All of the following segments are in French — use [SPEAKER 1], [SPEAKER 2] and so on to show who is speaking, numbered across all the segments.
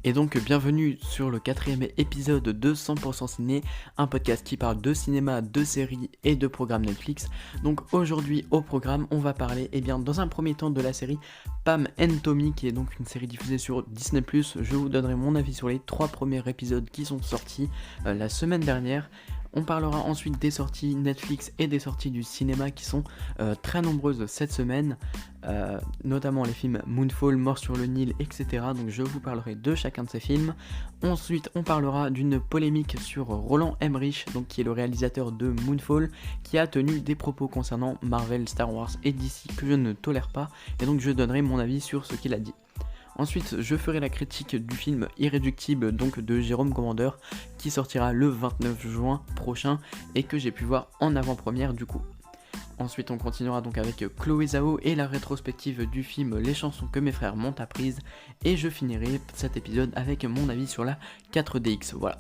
[SPEAKER 1] Et donc bienvenue sur le 4e épisode de 100% Ciné, un podcast qui parle de cinéma, de séries et de programmes Netflix. Donc aujourd'hui au programme on va parler dans un premier temps de la série Pam and Tommy, qui est donc une série diffusée sur Disney+. Je vous donnerai mon avis sur les 3 premiers épisodes qui sont sortis la semaine dernière. On parlera ensuite des sorties Netflix et des sorties du cinéma qui sont très nombreuses cette semaine, notamment les films Moonfall, Mort sur le Nil, etc. Donc je vous parlerai de chacun de ces films. Ensuite on parlera d'une polémique sur Roland Emmerich, donc qui est le réalisateur de Moonfall, qui a tenu des propos concernant Marvel, Star Wars et DC que je ne tolère pas, et donc je donnerai mon avis sur ce qu'il a dit. Ensuite, je ferai la critique du film Irréductible, donc de Jérôme Commandeur, qui sortira le 29 juin prochain et que j'ai pu voir en avant-première du coup. Ensuite, on continuera donc avec Chloé Zhao et la rétrospective du film Les chansons que mes frères m'ont apprises, et je finirai cet épisode avec mon avis sur la 4DX. Voilà.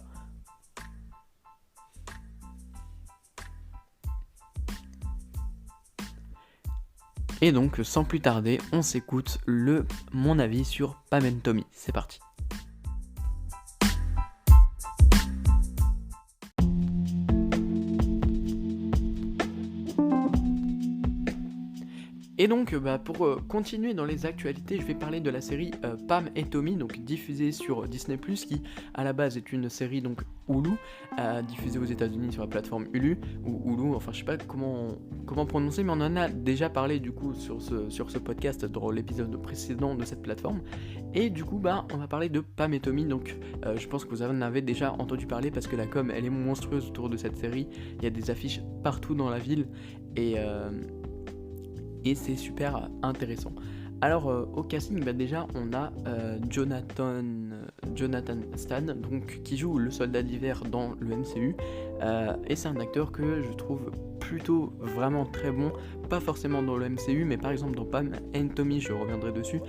[SPEAKER 1] Et donc, sans plus tarder, on s'écoute mon avis sur Pam and Tommy. C'est parti. Et donc, pour continuer dans les actualités, je vais parler de la série Pam et Tommy, donc diffusée sur Disney+, qui à la base est une série donc Hulu, diffusée aux États-Unis sur la plateforme Hulu, ou Hulu, enfin je sais pas comment prononcer, mais on en a déjà parlé du coup sur ce podcast dans l'épisode précédent de cette plateforme. Et du coup, on va parler de Pam et Tommy, donc je pense que vous en avez déjà entendu parler parce que la com elle est monstrueuse autour de cette série. Il y a des affiches partout dans la ville et c'est super intéressant. Alors au casting, déjà on a Jonathan Stan, donc qui joue le soldat d'hiver dans le MCU, et c'est un acteur que je trouve plutôt vraiment très bon, pas forcément dans le MCU, mais par exemple dans Pam and Tommy, je reviendrai dessus,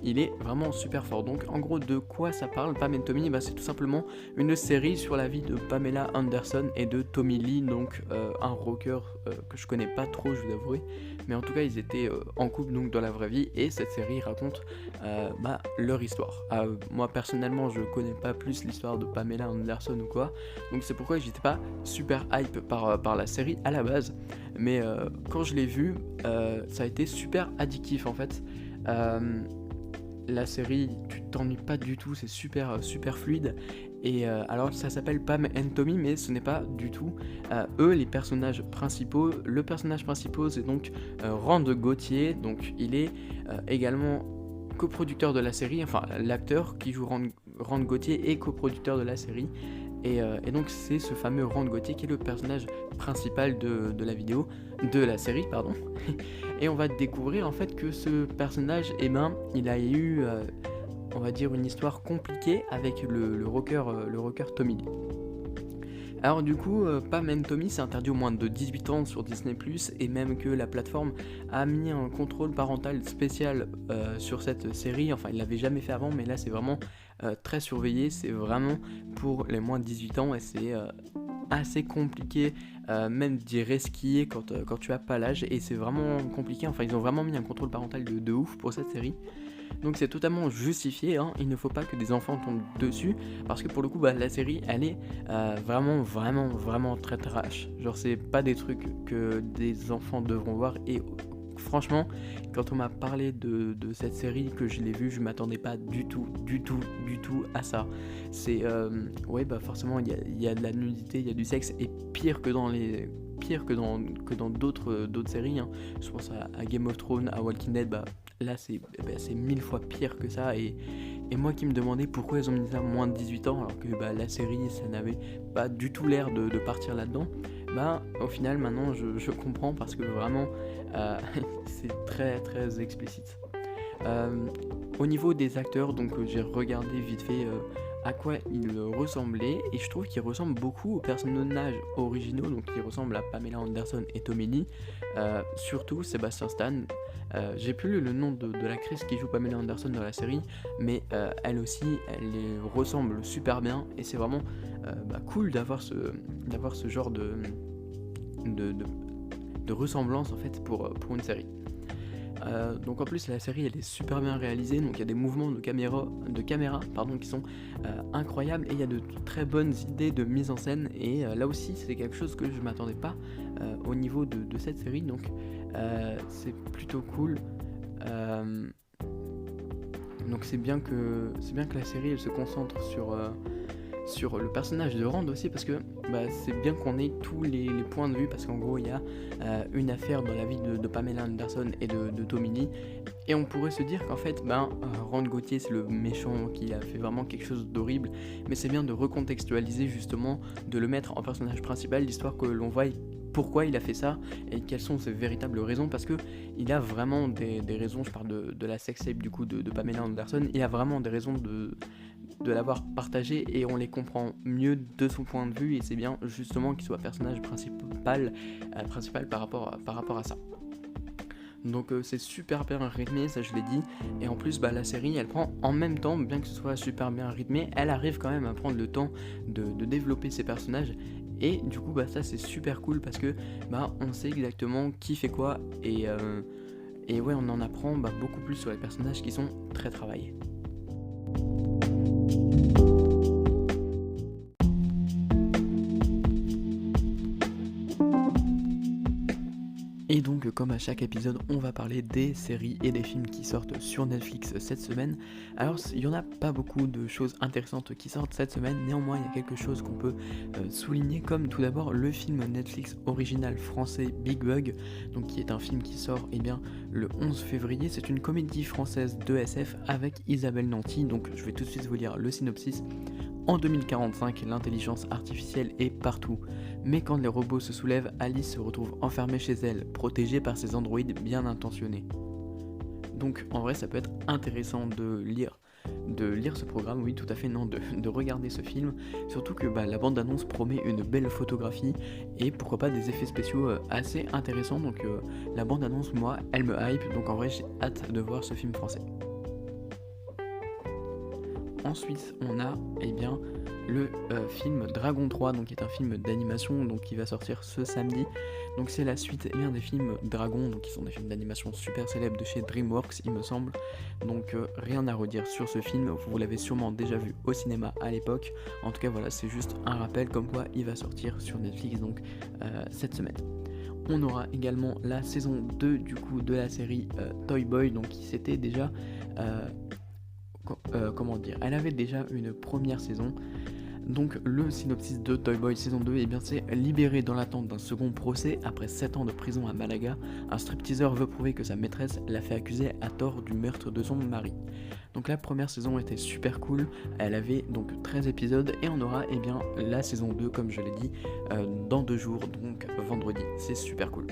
[SPEAKER 1] il est vraiment super fort. Donc en gros, de quoi ça parle Pam and Tommy? C'est tout simplement une série sur la vie de Pamela Anderson et de Tommy Lee, donc un rocker que je connais pas trop, je vous avouerai, mais en tout cas ils étaient en couple donc dans la vraie vie, et cette série raconte leur histoire. Moi personnellement je connais pas plus l'histoire de Pamela Anderson ou quoi, donc c'est pourquoi j'étais pas super hype par la série à la base, mais quand je l'ai vue, ça a été super addictif en fait. La série, tu t'ennuies pas du tout, c'est super fluide. Et alors ça s'appelle Pam and Tommy, mais ce n'est pas du tout eux les personnages principaux. Le personnage principal c'est donc Rand Gauthier, donc il est également coproducteur de la série, enfin l'acteur qui joue Rand Gauthier est coproducteur de la série. Et donc c'est ce fameux Rand Gauthier qui est le personnage principal de la série, pardon. Et on va découvrir en fait que ce personnage, il a eu, on va dire, une histoire compliquée avec le rocker Tommy Lee. Alors du coup, Pam and Tommy c'est interdit aux moins de 18 ans sur Disney+, et même que la plateforme a mis un contrôle parental spécial sur cette série. Enfin, il l'avait jamais fait avant, mais là c'est vraiment très surveillé, c'est vraiment pour les moins de 18 ans, et c'est assez compliqué même d'y resquiller quand tu as pas l'âge, et c'est vraiment compliqué. Enfin, ils ont vraiment mis un contrôle parental de ouf pour cette série. Donc c'est totalement justifié, il ne faut pas que des enfants tombent dessus, parce que pour le coup la série elle est vraiment très trash. Genre c'est pas des trucs que des enfants devront voir, et franchement quand on m'a parlé de cette série, que je l'ai vue, je m'attendais pas du tout à ça. C'est forcément il y a de la nudité, il y a du sexe, et pire que dans d'autres séries, Je pense à Game of Thrones, à Walking Dead, là c'est 1000 fois pire que ça, et moi qui me demandais pourquoi ils ont mis ça moins de 18 ans alors que la série ça n'avait pas du tout l'air de partir là-dedans. Au final maintenant je comprends, parce que vraiment c'est très explicite. Au niveau des acteurs, donc j'ai regardé vite fait à quoi ils ressemblaient, et je trouve qu'ils ressemblent beaucoup aux personnages originaux, donc ils ressemblent à Pamela Anderson et Tommy Lee, surtout Sebastian Stan. J'ai plus le nom de l'actrice qui joue Pamela Anderson dans la série, mais elle aussi, elle les ressemble super bien, et c'est vraiment cool d'avoir ce genre de ressemblance en fait pour une série. Donc en plus la série elle est super bien réalisée, donc il y a des mouvements de caméra qui sont incroyables, et il y a de très bonnes idées de mise en scène, et là aussi c'est quelque chose que je m'attendais pas au niveau de cette série, donc c'est plutôt cool. Euh, donc c'est bien que la série elle se concentre sur le personnage de Rand aussi, parce que c'est bien qu'on ait tous les points de vue, parce qu'en gros il y a une affaire dans la vie de Pamela Anderson et de Tommy Lee, et on pourrait se dire qu'en fait Rand Gauthier c'est le méchant qui a fait vraiment quelque chose d'horrible, mais c'est bien de recontextualiser, justement de le mettre en personnage principal, l'histoire que l'on voit pourquoi il a fait ça et quelles sont ses véritables raisons, parce que il a vraiment des raisons. Je parle de la sextape du coup de Pamela Anderson, il a vraiment des raisons de l'avoir partagé, et on les comprend mieux de son point de vue, et c'est bien justement qu'il soit personnage principal par rapport à ça. Donc c'est super bien rythmé, ça je l'ai dit, et en plus la série elle prend en même temps, bien que ce soit super bien rythmé, elle arrive quand même à prendre le temps de développer ses personnages, et du coup ça c'est super cool, parce que on sait exactement qui fait quoi, et ouais, on en apprend beaucoup plus sur les personnages qui sont très travaillés. Et donc comme à chaque épisode, on va parler des séries et des films qui sortent sur Netflix cette semaine. Alors il n'y en a pas beaucoup de choses intéressantes qui sortent cette semaine, néanmoins il y a quelque chose qu'on peut souligner, comme tout d'abord le film Netflix original français Big Bug, donc qui est un film qui sort le 11 février. C'est une comédie française de SF avec Isabelle Nanty, donc je vais tout de suite vous lire le synopsis. En 2045, l'intelligence artificielle est partout. Mais quand les robots se soulèvent, Alice se retrouve enfermée chez elle, protégée par ses androïdes bien intentionnés. Donc en vrai ça peut être intéressant de lire ce programme, oui tout à fait, non, de regarder ce film, surtout que la bande-annonce promet une belle photographie et pourquoi pas des effets spéciaux assez intéressants, donc la bande-annonce moi elle me hype, donc en vrai j'ai hâte de voir ce film français. Ensuite, on a le film Dragon 3, donc qui est un film d'animation, donc qui va sortir ce samedi. Donc c'est la suite des films Dragon, donc qui sont des films d'animation super célèbres de chez DreamWorks, il me semble. Donc rien à redire sur ce film, vous l'avez sûrement déjà vu au cinéma à l'époque. En tout cas voilà, c'est juste un rappel comme quoi il va sortir sur Netflix donc cette semaine. On aura également la saison 2 du coup de la série Toy Boy, donc qui s'était déjà elle avait déjà une première saison. Donc le synopsis de Toy Boy saison 2, c'est libéré dans l'attente d'un second procès après 7 ans de prison à Malaga, un stripteaseur veut prouver que sa maîtresse l'a fait accuser à tort du meurtre de son mari. Donc la première saison était super cool, elle avait donc 13 épisodes, et on aura la saison 2 comme je l'ai dit dans 2 jours, donc vendredi, c'est super cool.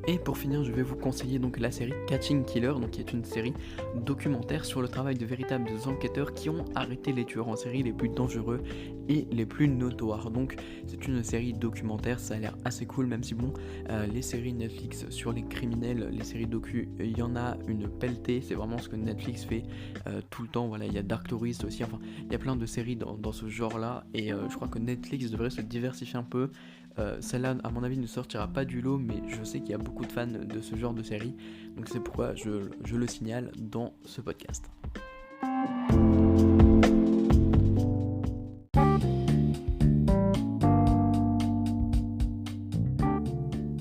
[SPEAKER 1] Et pour finir, je vais vous conseiller donc la série Catching Killer, donc qui est une série documentaire sur le travail de véritables enquêteurs qui ont arrêté les tueurs en série les plus dangereux et les plus notoires. Donc c'est une série documentaire, ça a l'air assez cool, même si les séries Netflix sur les criminels, les séries docu, il y en a une pelletée, c'est vraiment ce que Netflix fait tout le temps. Voilà, il y a Dark Tourist aussi, enfin il y a plein de séries dans ce genre-là, et je crois que Netflix devrait se diversifier un peu. Celle-là, à mon avis, ne sortira pas du lot, mais je sais qu'il y a beaucoup de fans de ce genre de série, donc c'est pourquoi je le signale dans ce podcast.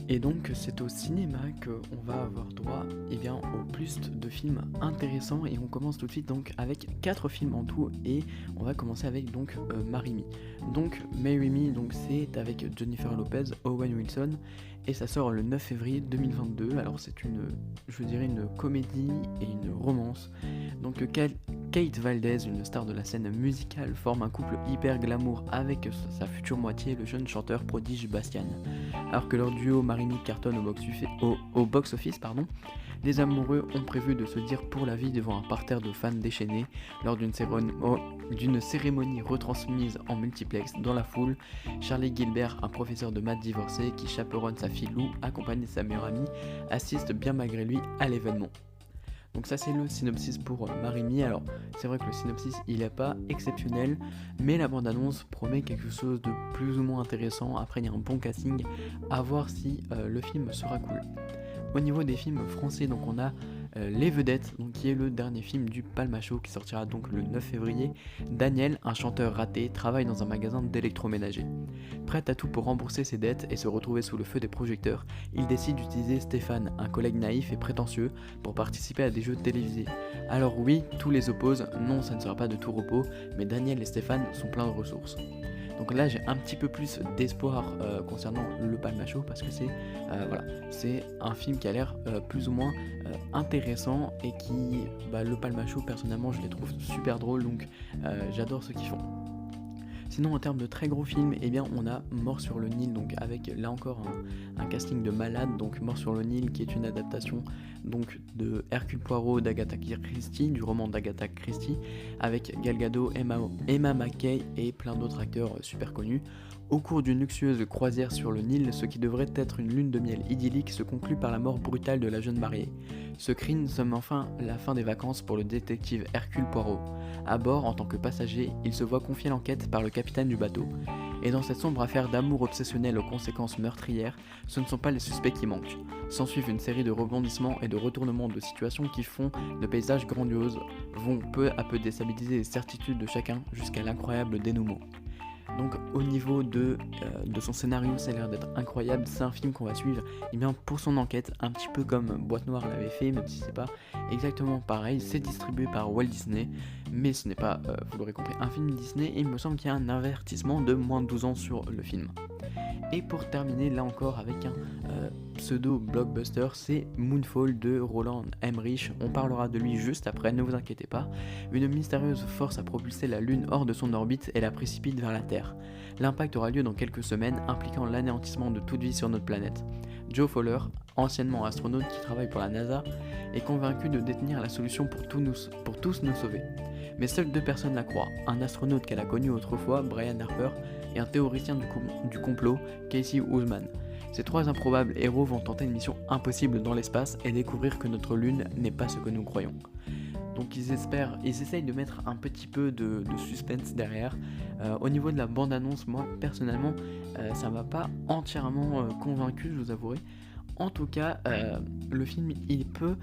[SPEAKER 1] Et donc c'est au cinéma qu'on va avoir droit au plus de films intéressants, et on commence tout de suite donc avec 4 films en tout, et on va commencer avec Marry Me. Donc Marry Me, c'est avec Jennifer Lopez, Owen Wilson, et ça sort le 9 février 2022. Alors c'est une comédie et une romance. Donc Kate Valdez, une star de la scène musicale, forme un couple hyper glamour avec sa future moitié, le jeune chanteur prodige Bastian. Alors que leur duo Marry Me cartonne au box-office, les amoureux ont prévu de se dire pour la vie devant un parterre de fans déchaînés lors d'une cérémonie retransmise en multiplex. Dans la foule, Charlie Gilbert, un professeur de maths divorcé qui chaperonne sa fille Lou, accompagné de sa meilleure amie, assiste bien malgré lui à l'événement. Donc ça c'est le synopsis pour Marry Me. Alors c'est vrai que le synopsis il est pas exceptionnel, mais la bande-annonce promet quelque chose de plus ou moins intéressant. Après il y a un bon casting, à voir si le film sera cool. Au niveau des films français, donc on a Les Vedettes, donc, qui est le dernier film du Palma Show qui sortira donc le 9 février. Daniel, un chanteur raté, travaille dans un magasin d'électroménager. Prêt à tout pour rembourser ses dettes et se retrouver sous le feu des projecteurs, il décide d'utiliser Stéphane, un collègue naïf et prétentieux, pour participer à des jeux télévisés. Alors oui, tous les opposent, non ça ne sera pas de tout repos, mais Daniel et Stéphane sont pleins de ressources. Donc là j'ai un petit peu plus d'espoir concernant le Palma Show parce que c'est un film qui a l'air plus ou moins intéressant et qui, le Palma Show personnellement je les trouve super drôles, donc j'adore ce qu'ils font. Sinon en termes de très gros films, eh bien on a Mort sur le Nil, donc avec là encore un casting de malade. Donc Mort sur le Nil qui est une adaptation donc de Hercule Poirot d'Agatha Christie, du roman d'Agatha Christie, avec Gal Gadot, Emma Mackey et plein d'autres acteurs super connus. Au cours d'une luxueuse croisière sur le Nil, ce qui devrait être une lune de miel idyllique se conclut par la mort brutale de la jeune mariée. Ce crime somme enfin la fin des vacances pour le détective Hercule Poirot. À bord, en tant que passager, il se voit confier l'enquête par le capitaine du bateau. Et dans cette sombre affaire d'amour obsessionnel aux conséquences meurtrières, ce ne sont pas les suspects qui manquent. S'ensuivent une série de rebondissements et de retournements de situations qui font de paysages grandioses, vont peu à peu déstabiliser les certitudes de chacun jusqu'à l'incroyable dénouement. Donc au niveau de son scénario, ça a l'air d'être incroyable. C'est un film qu'on va suivre pour son enquête, un petit peu comme Boîte Noire l'avait fait, même si c'est pas exactement pareil. C'est distribué par Walt Disney, mais ce n'est pas, vous l'aurez compris, un film Disney, et il me semble qu'il y a un avertissement de moins de 12 ans sur le film. Et pour terminer, là encore avec un pseudo-blockbuster, c'est Moonfall de Roland Emmerich. On parlera de lui juste après, ne vous inquiétez pas. Une mystérieuse force a propulsé la Lune hors de son orbite et la précipite vers la Terre. L'impact aura lieu dans quelques semaines, impliquant l'anéantissement de toute vie sur notre planète. Joe Fowler, anciennement astronaute qui travaille pour la NASA, est convaincu de détenir la solution pour tous nous sauver. Mais seules 2 personnes la croient, un astronaute qu'elle a connu autrefois, Brian Harper, et un théoricien du complot, Casey Ousman. Ces 3 improbables héros vont tenter une mission impossible dans l'espace et découvrir que notre Lune n'est pas ce que nous croyons. Donc ils essayent de mettre un petit peu de suspense derrière. Au niveau de la bande-annonce, moi personnellement, ça m'a pas entièrement convaincu, je vous avouerai. En tout cas, le film il peut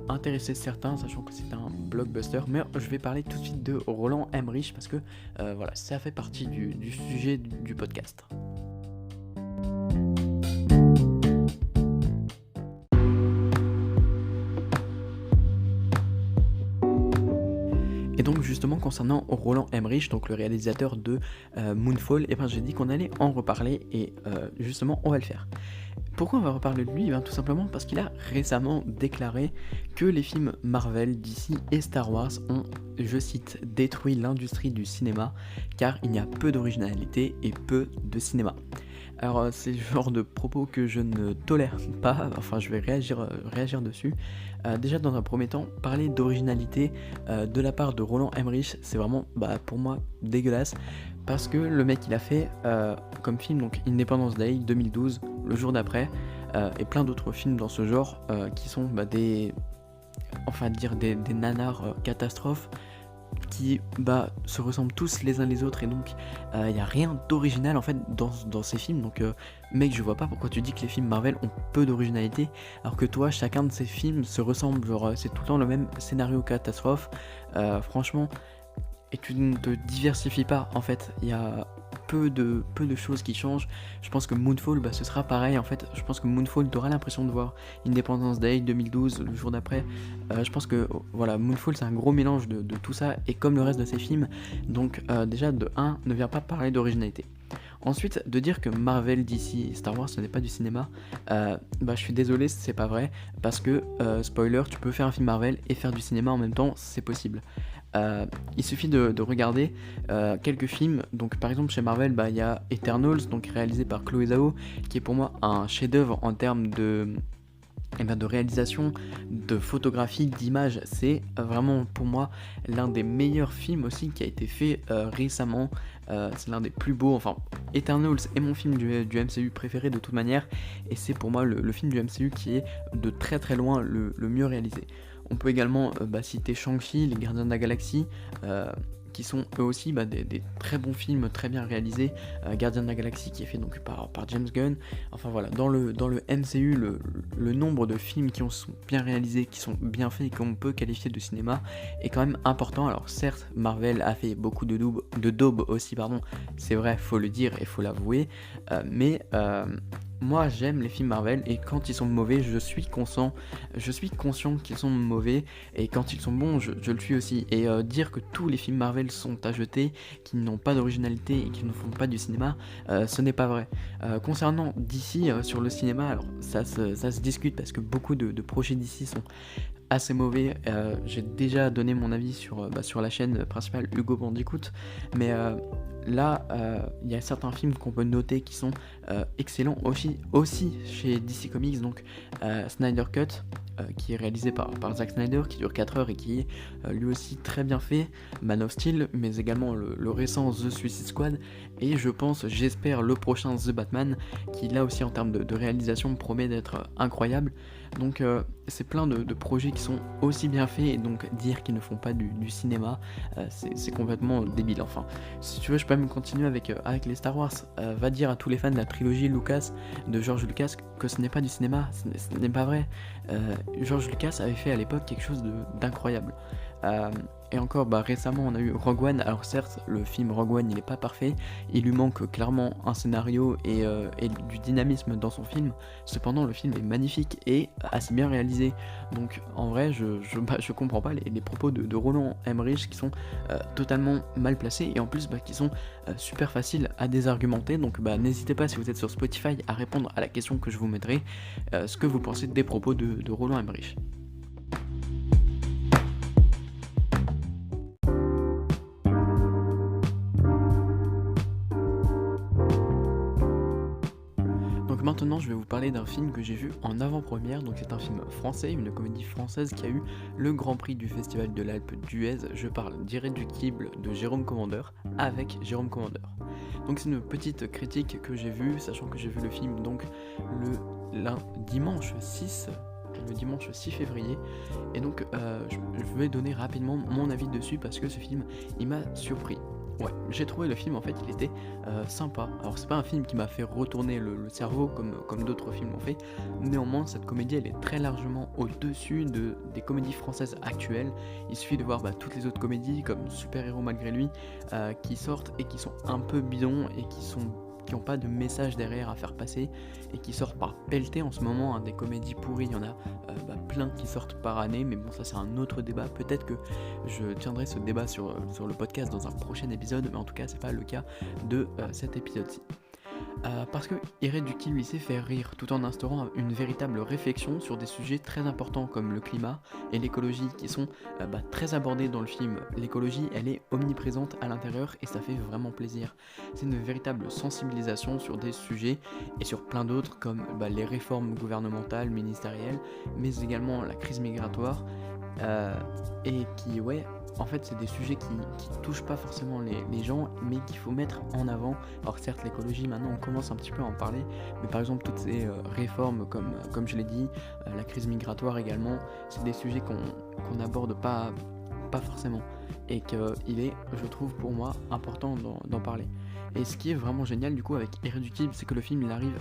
[SPEAKER 1] intéresser certains, sachant que c'est un blockbuster, mais je vais parler tout de suite de Roland Emmerich parce que ça fait partie du sujet du podcast. Et donc justement concernant Roland Emmerich, donc le réalisateur de Moonfall, j'ai dit qu'on allait en reparler et justement on va le faire. Pourquoi on va reparler de lui ? Tout simplement parce qu'il a récemment déclaré que les films Marvel, DC et Star Wars ont, je cite, détruit l'industrie du cinéma car il y a peu d'originalité et peu de cinéma. Alors c'est le genre de propos que je ne tolère pas, je vais réagir dessus. Déjà dans un premier temps, parler d'originalité de la part de Roland Emmerich, c'est vraiment pour moi dégueulasse. Parce que le mec il a fait comme film donc Independence Day 2012, Le jour d'après, et plein d'autres films dans ce genre qui sont des nanars catastrophes qui se ressemblent tous les uns les autres, et donc il n'y a rien d'original en fait dans ces films. Donc mec, je vois pas pourquoi tu dis que les films Marvel ont peu d'originalité alors que toi chacun de ces films se ressemble, c'est tout le temps le même scénario catastrophe, franchement. Et tu ne te diversifies pas en fait, il y a peu de choses qui changent. Je pense que Moonfall ce sera pareil en fait. Je pense que Moonfall, tu auras l'impression de voir Independence Day 2012, le jour d'après. Je pense que Moonfall c'est un gros mélange de tout ça, et comme le reste de ces films. Donc déjà de 1, ne viens pas parler d'originalité. Ensuite, de dire que Marvel, DC, Star Wars ce n'est pas du cinéma, je suis désolé, c'est pas vrai, parce que, spoiler, tu peux faire un film Marvel et faire du cinéma en même temps, c'est possible. Il suffit de regarder quelques films. Donc par exemple chez Marvel, il y a Eternals, donc réalisé par Chloé Zhao, qui est pour moi un chef-d'œuvre en termes de réalisation, de photographie, d'image. C'est vraiment pour moi l'un des meilleurs films aussi qui a été fait récemment. C'est l'un des plus beaux. Eternals est mon film du MCU préféré de toute manière, et c'est pour moi le film du MCU qui est de très très loin le mieux réalisé. On peut également citer Shang-Chi, les Gardiens de la Galaxie, qui sont eux aussi des très bons films, très bien réalisés. Gardien de la Galaxie qui est fait donc par James Gunn. Enfin voilà, dans le MCU, le nombre de films qui sont bien réalisés, qui sont bien faits et qu'on peut qualifier de cinéma est quand même important. Alors certes, Marvel a fait beaucoup de daubes aussi, pardon, c'est vrai, faut le dire et faut l'avouer, mais moi j'aime les films Marvel et quand ils sont mauvais, je suis conscient qu'ils sont mauvais, et quand ils sont bons, je le suis aussi. Et dire que tous les films Marvel sont à jeter, qu'ils n'ont pas d'originalité et qu'ils ne font pas du cinéma, ce n'est pas vrai. Concernant DC sur le cinéma, alors ça se discute parce que beaucoup de projets DC sont assez mauvais. J'ai déjà donné mon avis sur la chaîne principale Hugo Bandicoot, mais là il y a certains films qu'on peut noter qui sont excellents aussi chez DC Comics, donc Snyder Cut, qui est réalisé par Zack Snyder, qui dure 4 heures et qui est lui aussi très bien fait, Man of Steel, mais également le récent The Suicide Squad, et j'espère le prochain The Batman, qui là aussi en termes de réalisation promet d'être incroyable. Donc c'est plein de projets qui sont aussi bien faits, et donc dire qu'ils ne font pas du cinéma, c'est complètement débile. Enfin, si tu veux, je peux même continuer avec les Star Wars. Va dire à tous les fans de la trilogie de George Lucas que ce n'est pas du cinéma, ce n'est pas vrai. George Lucas avait fait à l'époque quelque chose d'incroyable. Et encore, récemment on a eu Rogue One. Alors certes, le film Rogue One il est pas parfait, il lui manque clairement un scénario et du dynamisme dans son film. Cependant le film est magnifique et assez bien réalisé. Donc en vrai je comprends pas les propos de Roland Emmerich qui sont totalement mal placés, et en plus qui sont super faciles à désargumenter. Donc n'hésitez pas, si vous êtes sur Spotify, à répondre à la question que je vous mettrai, ce que vous pensez des propos de Roland Emmerich. Maintenant, je vais vous parler d'un film que j'ai vu en avant-première. Donc c'est un film français, une comédie française qui a eu le Grand Prix du Festival de l'Alpe d'Huez. Je parle d'Irréductible de Jérôme Commandeur, avec Jérôme Commandeur. Donc c'est une petite critique que j'ai vue, sachant que j'ai vu le film donc le dimanche 6 février, et donc je vais donner rapidement mon avis dessus parce que ce film il m'a surpris. Ouais, j'ai trouvé le film, en fait il était sympa. Alors c'est pas un film qui m'a fait retourner le cerveau comme d'autres films l'ont fait. Néanmoins cette comédie elle est très largement au-dessus des comédies françaises actuelles. Il suffit de voir toutes les autres comédies comme Super Héros Malgré Lui qui sortent et qui sont un peu bidons et qui n'ont pas de message derrière à faire passer, et qui sortent par pelleté en ce moment, des comédies pourries, il y en a plein qui sortent par année, mais bon ça c'est un autre débat, peut-être que je tiendrai ce débat sur le podcast dans un prochain épisode, mais en tout cas c'est pas le cas de cet épisode-ci. Parce que Irréductible il sait faire rire tout en instaurant une véritable réflexion sur des sujets très importants comme le climat et l'écologie qui sont très abordés dans le film. L'écologie elle est omniprésente à l'intérieur et ça fait vraiment plaisir. C'est une véritable sensibilisation sur des sujets et sur plein d'autres comme les réformes gouvernementales, ministérielles, mais également la crise migratoire et qui en fait c'est des sujets qui touchent pas forcément les gens, mais qu'il faut mettre en avant. Alors certes l'écologie maintenant on commence un petit peu à en parler, mais par exemple toutes ces réformes comme je l'ai dit, la crise migratoire également, c'est des sujets qu'on n'aborde pas forcément, et qu'il est, je trouve pour moi, important d'en parler. Et ce qui est vraiment génial du coup avec Irréductible, c'est que le film il arrive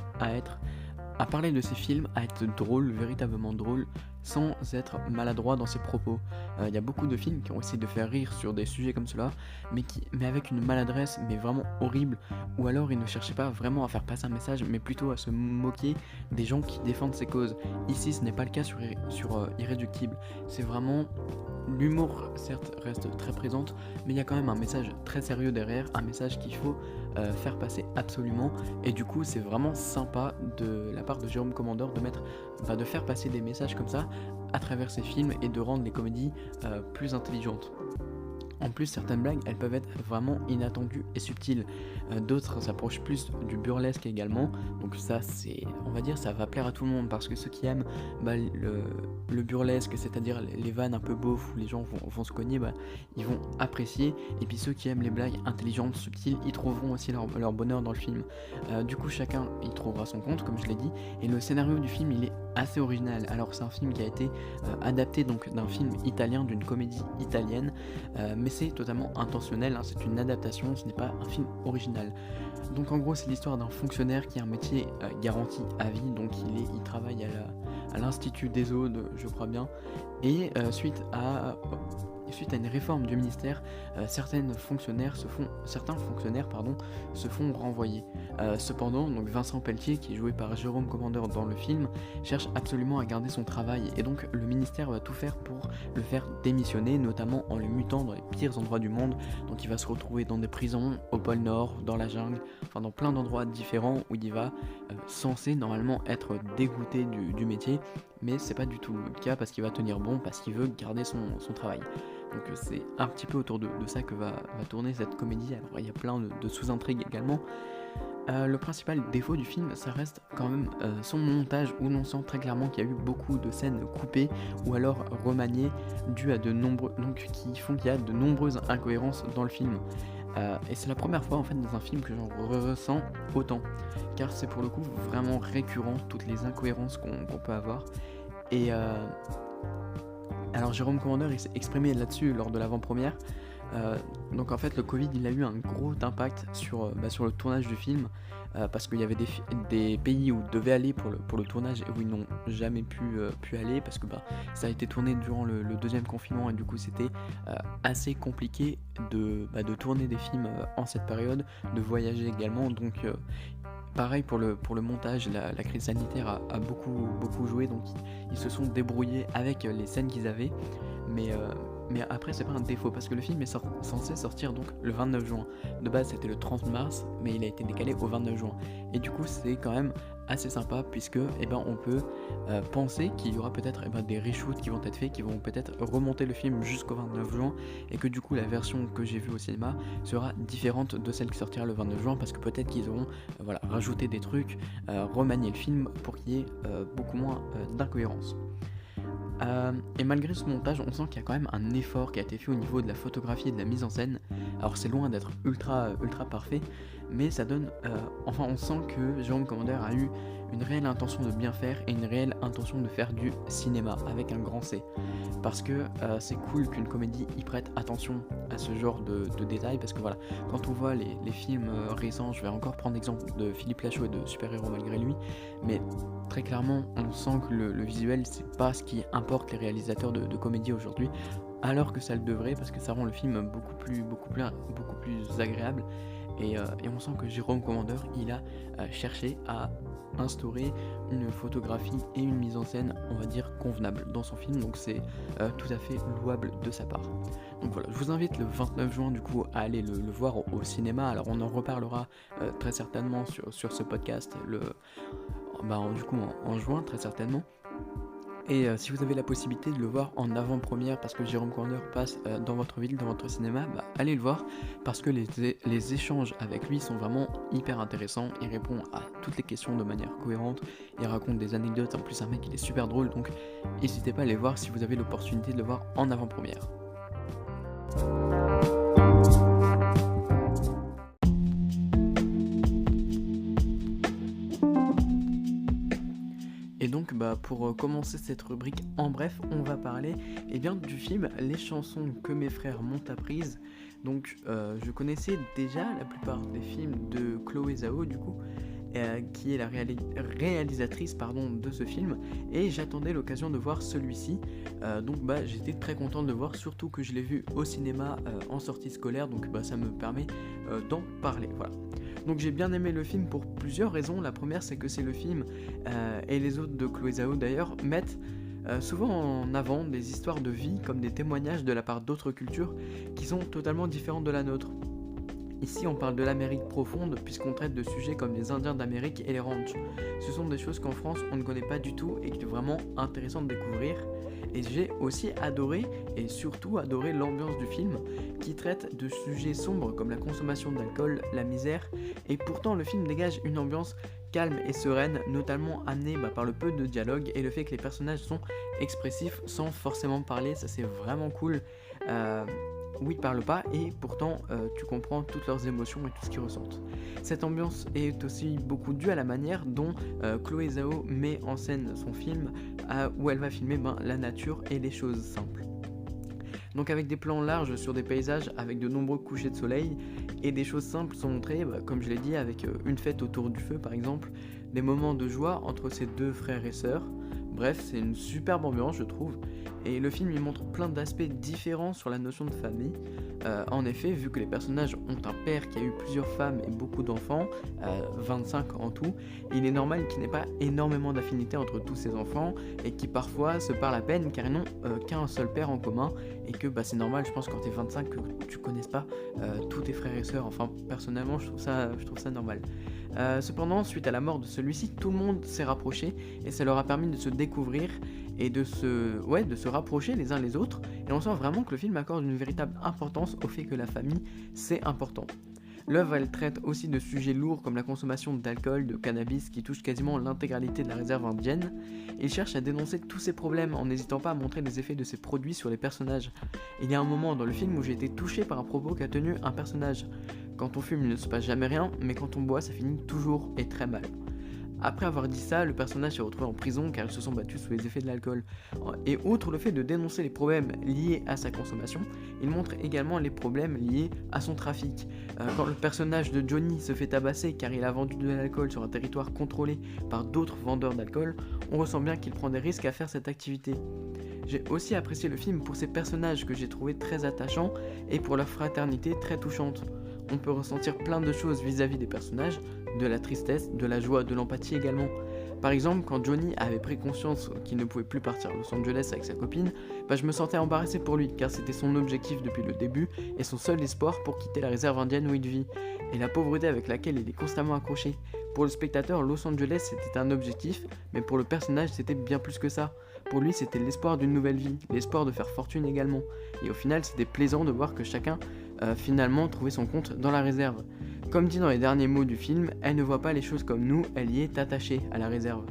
[SPEAKER 1] à parler de ces films, à être drôle, véritablement drôle, sans être maladroit dans ses propos. Il y a beaucoup de films qui ont essayé de faire rire sur des sujets comme cela, mais avec une maladresse, mais vraiment horrible, ou alors ils ne cherchaient pas vraiment à faire passer un message, mais plutôt à se moquer des gens qui défendent ces causes. Ici, ce n'est pas le cas sur Irréductible. C'est vraiment... L'humour, certes, reste très présente, mais il y a quand même un message très sérieux derrière, un message qu'il faut faire passer absolument, et du coup c'est vraiment sympa de la part de Jérôme Commandeur de faire passer des messages comme ça à travers ses films et de rendre les comédies plus intelligentes. En plus, certaines blagues, elles peuvent être vraiment inattendues et subtiles. D'autres s'approchent plus du burlesque également. Donc ça, on va dire, ça va plaire à tout le monde parce que ceux qui aiment le burlesque, c'est-à-dire les vannes un peu beaufs où les gens vont se cogner, ils vont apprécier. Et puis ceux qui aiment les blagues intelligentes, subtiles, ils trouveront aussi leur bonheur dans le film. Du coup, chacun y trouvera son compte, comme je l'ai dit. Et le scénario du film, il est assez original. Alors c'est un film qui a été adapté donc d'un film italien, d'une comédie italienne, mais c'est totalement intentionnel, hein, c'est une adaptation, ce n'est pas un film original. Donc en gros c'est l'histoire d'un fonctionnaire qui a un métier garanti à vie, donc il travaille à l'Institut des Eaux, je crois bien, et suite à une réforme du ministère, certains fonctionnaires se font renvoyer. Cependant, donc Vincent Pelletier, qui est joué par Jérôme Commandeur dans le film, cherche absolument à garder son travail, et donc le ministère va tout faire pour le faire démissionner, notamment en le mutant dans les pires endroits du monde. Donc il va se retrouver dans des prisons, au pôle Nord, dans la jungle, enfin dans plein d'endroits différents où il va censé normalement être dégoûté du métier, mais c'est pas du tout le cas parce qu'il va tenir bon, parce qu'il veut garder son travail. Donc c'est un petit peu autour de ça que va tourner cette comédie. Alors il y a plein de sous-intrigues également. Le principal défaut du film, ça reste quand même son montage, où l'on sent très clairement qu'il y a eu beaucoup de scènes coupées ou alors remaniées, dues à qui font qu'il y a de nombreuses incohérences dans le film. Et c'est la première fois en fait dans un film que j'en ressens autant, car c'est pour le coup vraiment récurrent, toutes les incohérences qu'on peut avoir. Et alors Jérôme Commandeur il s'est exprimé là-dessus lors de l'avant-première. Donc en fait le Covid il a eu un gros impact sur le tournage du film, parce qu'il y avait des pays où ils devaient aller pour le tournage et où ils n'ont jamais pu aller, parce que ça a été tourné durant le deuxième confinement, et du coup c'était assez compliqué de tourner des films en cette période, de voyager également. Donc pareil pour le montage, la crise sanitaire a beaucoup joué, donc ils se sont débrouillés avec les scènes qu'ils avaient, mais après c'est pas un défaut parce que le film est censé sortir donc le 29 juin. De base c'était le 30 mars, mais il a été décalé au 29 juin. Et du coup c'est quand même assez sympa, puisque on peut penser qu'il y aura peut-être des reshoots qui vont être faits, qui vont peut-être remonter le film jusqu'au 29 juin, et que du coup la version que j'ai vue au cinéma sera différente de celle qui sortira le 29 juin, parce que peut-être qu'ils auront rajouté des trucs, remanié le film pour qu'il y ait beaucoup moins d'incohérences. Et malgré ce montage, on sent qu'il y a quand même un effort qui a été fait au niveau de la photographie et de la mise en scène. Alors c'est loin d'être ultra parfait, mais ça donne... on sent que Jérôme Commandeur a eu une réelle intention de bien faire et une réelle intention de faire du cinéma avec un grand C. Parce que c'est cool qu'une comédie y prête attention à ce genre de détails, parce que voilà, quand on voit les films récents, je vais encore prendre l'exemple de Philippe Lachaud et de Super Héros malgré lui, mais très clairement on sent que le visuel c'est pas ce qui importe les réalisateurs de comédie aujourd'hui, alors que ça le devrait, parce que ça rend le film beaucoup plus agréable. Et on sent que Jérôme Commandeur il a cherché à instaurer une photographie et une mise en scène, on va dire, convenable dans son film, donc c'est tout à fait louable de sa part. Donc voilà, je vous invite le 29 juin du coup à aller le voir au cinéma. Alors on en reparlera très certainement sur ce podcast en juin très certainement. Et si vous avez la possibilité de le voir en avant-première parce que Jérôme Commandeur passe dans votre ville, dans votre cinéma, allez le voir, parce que les échanges avec lui sont vraiment hyper intéressants. Il répond à toutes les questions de manière cohérente, il raconte des anecdotes, en plus un mec il est super drôle, donc n'hésitez pas à aller le voir si vous avez l'opportunité de le voir en avant-première. Et donc pour commencer cette rubrique en bref, on va parler du film Les chansons que mes frères m'ont apprises. Donc je connaissais déjà la plupart des films de Chloé Zhao du coup, qui est la réalisatrice de ce film, et j'attendais l'occasion de voir celui-ci, donc j'étais très content de le voir, surtout que je l'ai vu au cinéma en sortie scolaire, donc ça me permet d'en parler, voilà. Donc j'ai bien aimé le film pour plusieurs raisons. La première c'est que c'est le film, et les autres de Chloé Zhao d'ailleurs, mettent souvent en avant des histoires de vie comme des témoignages de la part d'autres cultures qui sont totalement différentes de la nôtre. Ici on parle de l'Amérique profonde puisqu'on traite de sujets comme les Indiens d'Amérique et les ranchs. Ce sont des choses qu'en France on ne connaît pas du tout et qui est vraiment intéressant de découvrir. Et j'ai aussi adoré, et surtout adoré, l'ambiance du film qui traite de sujets sombres comme la consommation d'alcool, la misère, et pourtant le film dégage une ambiance calme et sereine, notamment amenée par le peu de dialogue et le fait que les personnages sont expressifs sans forcément parler. Ça c'est vraiment cool. Oui, ils parlent pas et pourtant tu comprends toutes leurs émotions et tout ce qu'ils ressentent. Cette ambiance est aussi beaucoup due à la manière dont Chloé Zhao met en scène son film, où elle va filmer la nature et les choses simples. Donc avec des plans larges sur des paysages avec de nombreux couchers de soleil et des choses simples sont montrées, comme je l'ai dit, avec une fête autour du feu par exemple, des moments de joie entre ces deux frères et sœurs. Bref, c'est une superbe ambiance je trouve, et le film il montre plein d'aspects différents sur la notion de famille. En effet, vu que les personnages ont un père qui a eu plusieurs femmes et beaucoup d'enfants, 25 en tout, il est normal qu'il n'ait pas énormément d'affinités entre tous ces enfants et qui parfois se parlent à peine car ils n'ont qu'un seul père en commun, et que c'est normal, je pense, quand t'es 25 que tu connaisses pas tous tes frères et sœurs. Enfin, personnellement, je trouve ça normal. Cependant, suite à la mort de celui-ci, tout le monde s'est rapproché et ça leur a permis de se découvrir et de se rapprocher les uns les autres. Et on sent vraiment que le film accorde une véritable importance au fait que la famille, c'est important. L'œuvre, elle traite aussi de sujets lourds comme la consommation d'alcool, de cannabis qui touche quasiment l'intégralité de la réserve indienne. Il cherche à dénoncer tous ces problèmes en n'hésitant pas à montrer les effets de ces produits sur les personnages. Il y a un moment dans le film où j'ai été touché par un propos qu'a tenu un personnage. Quand on fume, il ne se passe jamais rien, mais quand on boit, ça finit toujours et très mal. Après avoir dit ça, le personnage s'est retrouvé en prison car ils se sont battus sous les effets de l'alcool. Et outre le fait de dénoncer les problèmes liés à sa consommation, il montre également les problèmes liés à son trafic. Quand le personnage de Johnny se fait tabasser car il a vendu de l'alcool sur un territoire contrôlé par d'autres vendeurs d'alcool, on ressent bien qu'il prend des risques à faire cette activité. J'ai aussi apprécié le film pour ses personnages que j'ai trouvé très attachants et pour leur fraternité très touchante. On peut ressentir plein de choses vis-à-vis des personnages, de la tristesse, de la joie, de l'empathie également. Par exemple, quand Johnny avait pris conscience qu'il ne pouvait plus partir à Los Angeles avec sa copine, je me sentais embarrassé pour lui car c'était son objectif depuis le début et son seul espoir pour quitter la réserve indienne où il vit, et la pauvreté avec laquelle il est constamment accroché. Pour le spectateur, Los Angeles c'était un objectif, mais pour le personnage c'était bien plus que ça. Pour lui c'était l'espoir d'une nouvelle vie, l'espoir de faire fortune également, et au final c'était plaisant de voir que chacun finalement trouvait son compte dans la réserve. Comme dit dans les derniers mots du film, elle ne voit pas les choses comme nous, elle y est attachée à la réserve.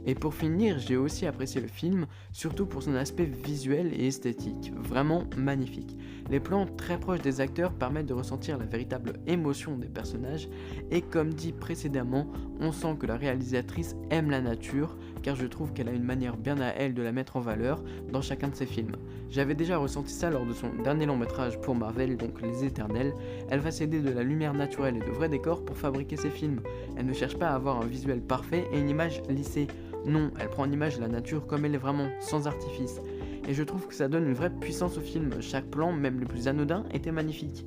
[SPEAKER 1] Et pour finir, j'ai aussi apprécié le film, surtout pour son aspect visuel et esthétique, vraiment magnifique. Les plans très proches des acteurs permettent de ressentir la véritable émotion des personnages, et comme dit précédemment, on sent que la réalisatrice aime la nature, car je trouve qu'elle a une manière bien à elle de la mettre en valeur dans chacun de ses films. J'avais déjà ressenti ça lors de son dernier long métrage pour Marvel, donc Les Éternels. Elle va s'aider de la lumière naturelle et de vrais décors pour fabriquer ses films. Elle ne cherche pas à avoir un visuel parfait et une image lissée. Non, elle prend en image la nature comme elle est vraiment, sans artifice. Et je trouve que ça donne une vraie puissance au film. Chaque plan, même le plus anodin, était magnifique.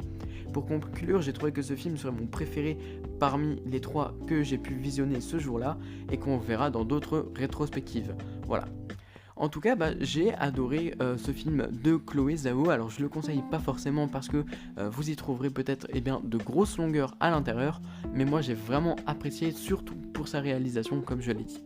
[SPEAKER 1] Pour conclure, j'ai trouvé que ce film serait mon préféré parmi les 3 que j'ai pu visionner ce jour-là et qu'on verra dans d'autres rétrospectives. Voilà. En tout cas, j'ai adoré ce film de Chloé Zhao. Alors je le conseille pas forcément parce que vous y trouverez peut-être de grosses longueurs à l'intérieur, mais moi j'ai vraiment apprécié, surtout pour sa réalisation comme je l'ai dit.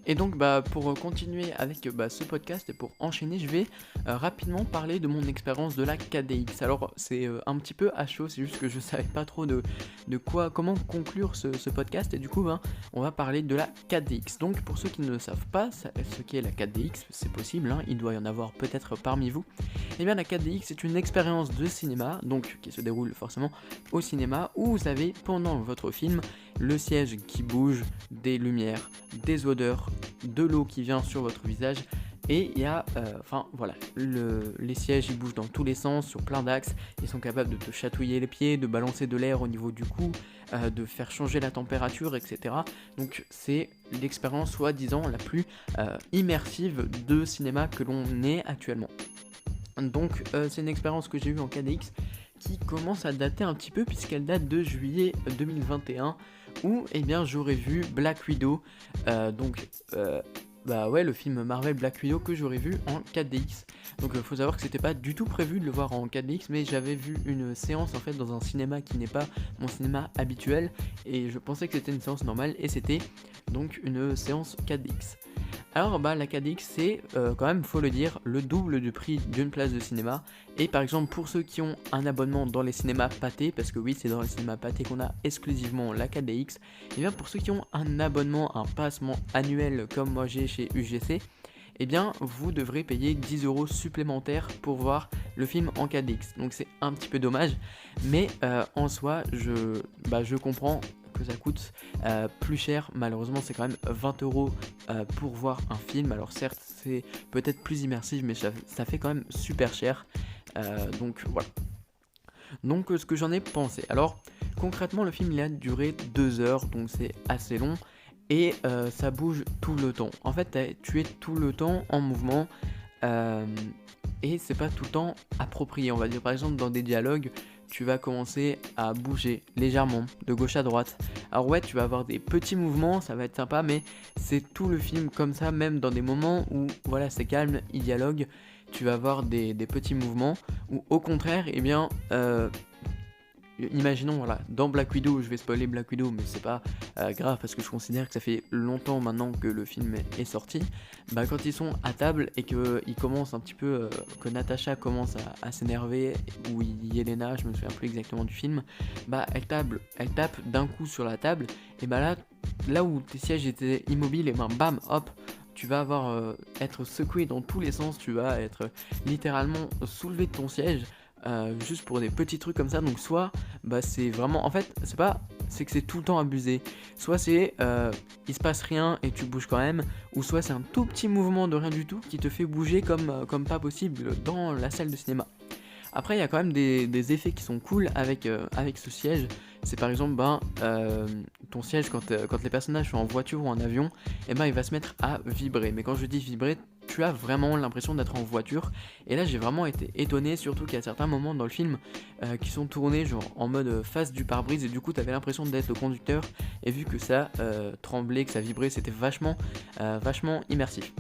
[SPEAKER 1] Et donc pour continuer avec ce podcast et pour enchaîner, je vais rapidement parler de mon expérience de la 4DX. Alors c'est un petit peu à chaud, c'est juste que je savais pas trop de comment conclure ce podcast, et du coup on va parler de la 4DX. Donc pour ceux qui ne savent pas ce qu'est la 4DX, c'est possible, il doit y en avoir peut-être parmi vous. Et bien la 4DX c'est une expérience de cinéma, donc qui se déroule forcément au cinéma, où vous avez pendant votre film le siège qui bouge, des lumières, des odeurs, de l'eau qui vient sur votre visage, et il y a, les sièges ils bougent dans tous les sens, sur plein d'axes, ils sont capables de te chatouiller les pieds, de balancer de l'air au niveau du cou, de faire changer la température, etc. Donc c'est l'expérience soi-disant la plus immersive de cinéma que l'on ait actuellement. Donc c'est une expérience que j'ai eue en 4DX qui commence à dater un petit peu puisqu'elle date de juillet 2021 où j'aurais vu Black Widow, le film Marvel Black Widow que j'aurais vu en 4DX. Donc faut savoir que c'était pas du tout prévu de le voir en 4DX, mais j'avais vu une séance en fait dans un cinéma qui n'est pas mon cinéma habituel et je pensais que c'était une séance normale et c'était donc une séance 4DX. Alors la 4DX c'est quand même, faut le dire, le double du prix d'une place de cinéma. Et par exemple pour ceux qui ont un abonnement dans les cinémas Pathé, parce que oui c'est dans les cinémas Pathé qu'on a exclusivement la 4DX, et bien pour ceux qui ont un abonnement, un passement annuel comme moi j'ai chez UGC, vous devrez payer 10€ supplémentaires pour voir le film en 4DX. Donc c'est un petit peu dommage, mais en soi je comprends que ça coûte plus cher. Malheureusement, c'est quand même 20 € pour voir un film. Alors certes, c'est peut-être plus immersif, mais ça fait quand même super cher. Donc voilà. Donc ce que j'en ai pensé. Alors concrètement, le film il a duré 2 heures, donc c'est assez long. Et ça bouge tout le temps. En fait, tu es tout le temps en mouvement. euh, et c'est pas tout le temps approprié. On va dire par exemple dans des dialogues, tu vas commencer à bouger légèrement de gauche à droite. Alors ouais, tu vas avoir des petits mouvements, ça va être sympa, mais c'est tout le film comme ça, même dans des moments où voilà c'est calme, il dialogue, tu vas avoir des petits mouvements, ou au contraire, eh bien, imaginons, voilà, dans Black Widow, je vais spoiler Black Widow, mais c'est pas grave parce que je considère que ça fait longtemps maintenant que le film est sorti. Bah, quand ils sont à table et qu'ils commencent un petit peu, que Natasha commence à s'énerver, ou Yelena, je me souviens plus exactement du film, bah elle tape d'un coup sur la table, et bah là où tes sièges étaient immobiles, et ben bam, hop, tu vas être secoué dans tous les sens, tu vas être littéralement soulevé de ton siège. Juste pour des petits trucs comme ça, donc soit bah c'est vraiment, en fait c'est que c'est tout le temps abusé, soit c'est il se passe rien et tu bouges quand même, ou soit c'est un tout petit mouvement de rien du tout qui te fait bouger comme pas possible dans la salle de cinéma. Après, il y a quand même des effets qui sont cool avec ce siège. C'est par exemple, ton siège, quand les personnages sont en voiture ou en avion, et ben, il va se mettre à vibrer. Mais quand je dis vibrer, tu as vraiment l'impression d'être en voiture. Et là, j'ai vraiment été étonné, surtout qu'il y a certains moments dans le film qui sont tournés genre en mode face du pare-brise, et du coup, tu avais l'impression d'être le conducteur. Et vu que ça tremblait, que ça vibrait, c'était vachement immersif.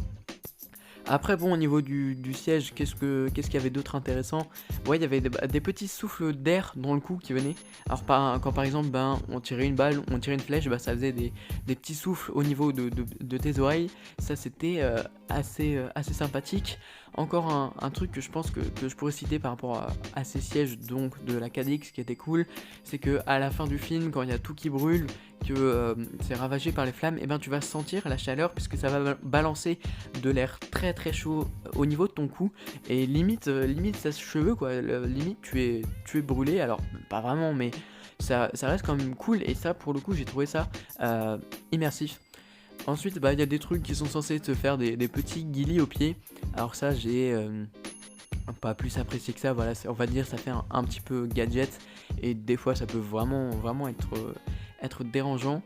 [SPEAKER 1] Après, bon, au niveau du siège, qu'est-ce qu'il y avait d'autre intéressant? Ouais, il y avait des petits souffles d'air dans le cou qui venaient. Alors, quand par exemple, on tirait une balle, on tirait une flèche, bah, ça faisait des petits souffles au niveau de tes oreilles. Ça, c'était assez sympathique. Encore un truc que je pense que je pourrais citer par rapport à ces sièges donc de la 4DX qui était cool, c'est que à la fin du film, quand il y a tout qui brûle, que c'est ravagé par les flammes, et ben tu vas sentir la chaleur puisque ça va balancer de l'air très très chaud au niveau de ton cou, et limite ça se cheveux quoi, limite tu es brûlé, alors pas vraiment, mais ça reste quand même cool, et ça pour le coup j'ai trouvé ça immersif. Ensuite, bah, il y a des trucs qui sont censés te faire des petits guilis aux pieds. Alors ça, j'ai pas plus apprécié que ça. Voilà, on va dire ça fait un petit peu gadget, et des fois ça peut vraiment être dérangeant.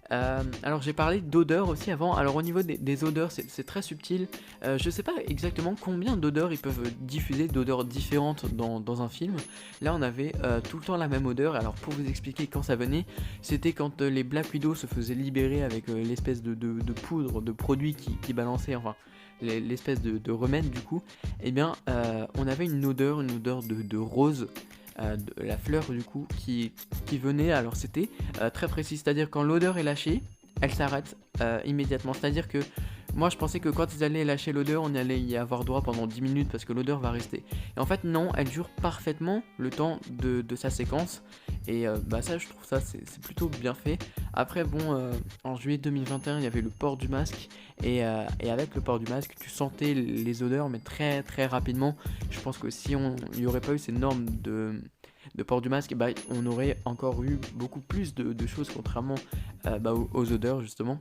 [SPEAKER 1] Alors j'ai parlé d'odeurs aussi avant. Alors au niveau des odeurs, c'est très subtil. Je sais pas exactement combien d'odeurs ils peuvent diffuser, d'odeurs différentes dans un film. Là on avait tout le temps la même odeur. Alors pour vous expliquer quand ça venait, c'était quand les Black Widow se faisaient libérer avec l'espèce de poudre, de produit qui balançait, enfin l'espèce de remède du coup. Et bien on avait une odeur de rose. De la fleur du coup qui venait, alors c'était très précis, c'est-à-dire quand l'odeur est lâchée, elle s'arrête immédiatement, c'est-à-dire que moi je pensais que quand ils allaient lâcher l'odeur, on allait y avoir droit pendant 10 minutes parce que l'odeur va rester, et en fait non, elle dure parfaitement le temps de sa séquence, et ça je trouve ça c'est plutôt bien fait. Après bon, en juillet 2021 il y avait le port du masque, et avec le port du masque tu sentais les odeurs mais très très rapidement. Je pense que si il n'y aurait pas eu ces normes de port du masque, bah, on aurait encore eu beaucoup plus de choses, contrairement aux odeurs justement.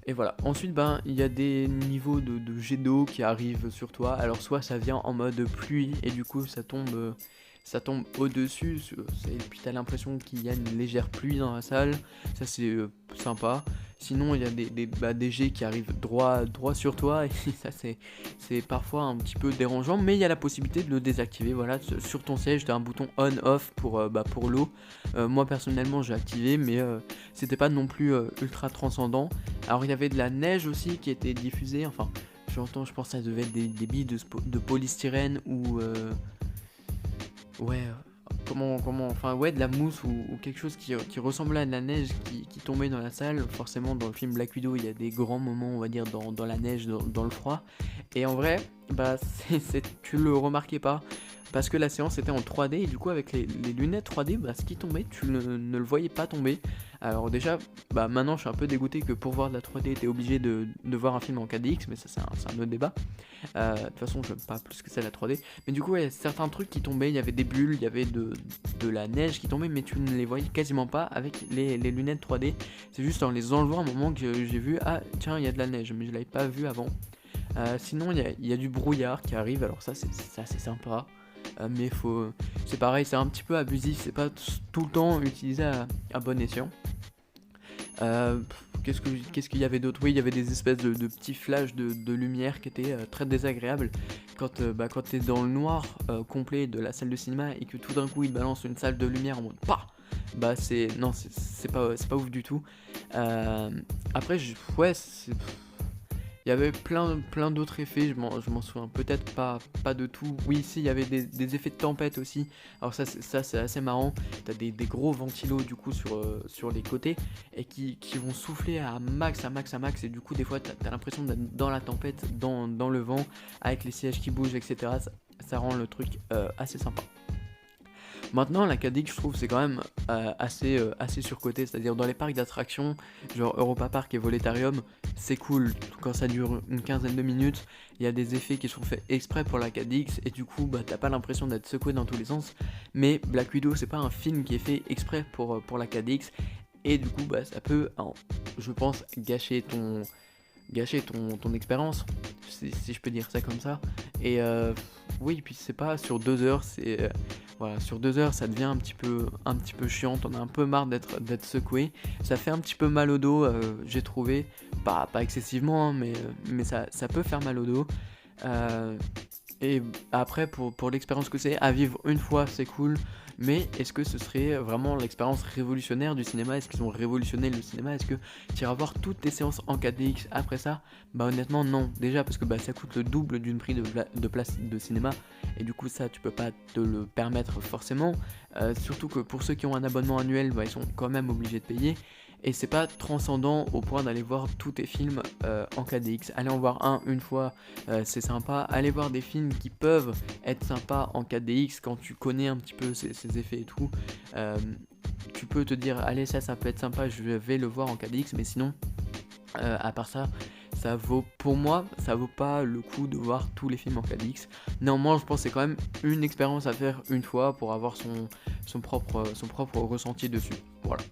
[SPEAKER 1] Et voilà. Ensuite, il y a des niveaux de jet d'eau qui arrivent sur toi. Alors soit ça vient en mode pluie et du coup ça tombe au-dessus, et puis t'as l'impression qu'il y a une légère pluie dans la salle. Ça c'est sympa. Sinon il y a des jets qui arrivent droit sur toi, et ça c'est parfois un petit peu dérangeant, mais il y a la possibilité de le désactiver. Voilà, sur ton siège tu as un bouton on-off pour l'eau. Moi personnellement j'ai activé, mais c'était pas non plus ultra transcendant. Alors il y avait de la neige aussi qui était diffusée, enfin je pense que ça devait être des billes de polystyrène, ou de la mousse, ou quelque chose qui ressemblait à de la neige qui tombait dans la salle. Forcément, dans le film Black Widow, il y a des grands moments, on va dire, dans la neige, dans le froid. Et en vrai, tu le remarquais pas, parce que la séance était en 3D et du coup avec les lunettes 3D, ce qui tombait, tu ne le voyais pas tomber. Alors déjà, maintenant je suis un peu dégoûté que pour voir de la 3D, t'es obligé de voir un film en 4DX, mais ça c'est un autre débat. De toute façon, je n'aime pas plus que ça la 3D. Mais du coup, il y a certains trucs qui tombaient, il y avait des bulles, il y avait de la neige qui tombait, mais tu ne les voyais quasiment pas avec les lunettes 3D. C'est juste en les enlevant un moment que j'ai vu, ah tiens, il y a de la neige, mais je l'avais pas vu avant. Sinon, il y a du brouillard qui arrive, alors ça c'est assez sympa. Mais c'est pareil, c'est un petit peu abusif, c'est pas tout le temps utilisé à bon escient. Qu'est-ce qu'il y avait d'autre? Oui, il y avait des espèces de petits flashs de lumière qui étaient très désagréables quand t'es dans le noir complet de la salle de cinéma et que tout d'un coup il te balance une salle de lumière en mode PAH! C'est pas ouf du tout. Après, ouais, il y avait plein d'autres effets, je m'en souviens peut-être pas de tout. Oui, si, il y avait des effets de tempête aussi. Alors ça c'est assez marrant. T'as des gros ventilos du coup sur les côtés et qui vont souffler à max et du coup des fois t'as l'impression d'être dans la tempête, dans le vent, avec les sièges qui bougent, etc. Ça rend le truc assez sympa. Maintenant, la 4DX, je trouve, c'est quand même assez surcoté. C'est-à-dire, dans les parcs d'attractions, genre Europa Park et Voletarium, c'est cool. Quand ça dure une quinzaine de minutes, il y a des effets qui sont faits exprès pour la 4DX, et du coup, t'as pas l'impression d'être secoué dans tous les sens. Mais Black Widow, c'est pas un film qui est fait exprès pour la 4DX, et du coup, ça peut, je pense, gâcher ton expérience, si je peux dire ça comme ça. Et oui, puis c'est pas sur 2 heures, voilà, sur 2 heures ça devient un petit peu chiant, on a un peu marre d'être secoué, ça fait un petit peu mal au dos, j'ai trouvé, pas excessivement, hein, mais ça peut faire mal au dos. Et après, pour l'expérience que c'est, à vivre une fois, c'est cool, mais est-ce que ce serait vraiment l'expérience révolutionnaire du cinéma? Est-ce qu'ils ont révolutionné le cinéma? Est-ce que tu iras voir toutes tes séances en 4DX après ça? Honnêtement, non. Déjà parce que ça coûte le double d'une prix de place de cinéma, et du coup, ça, tu peux pas te le permettre forcément. Surtout que pour ceux qui ont un abonnement annuel, ils sont quand même obligés de payer. Et c'est pas transcendant au point d'aller voir tous tes films en 4DX. Aller en voir une fois, c'est sympa. Aller voir des films qui peuvent être sympas en 4DX quand tu connais un petit peu ces effets et tout. Tu peux te dire, allez, ça peut être sympa, je vais le voir en 4DX, mais sinon, à part ça, pour moi, ça vaut pas le coup de voir tous les films en 4DX. Néanmoins, je pense que c'est quand même une expérience à faire une fois pour avoir son propre ressenti dessus. Voilà.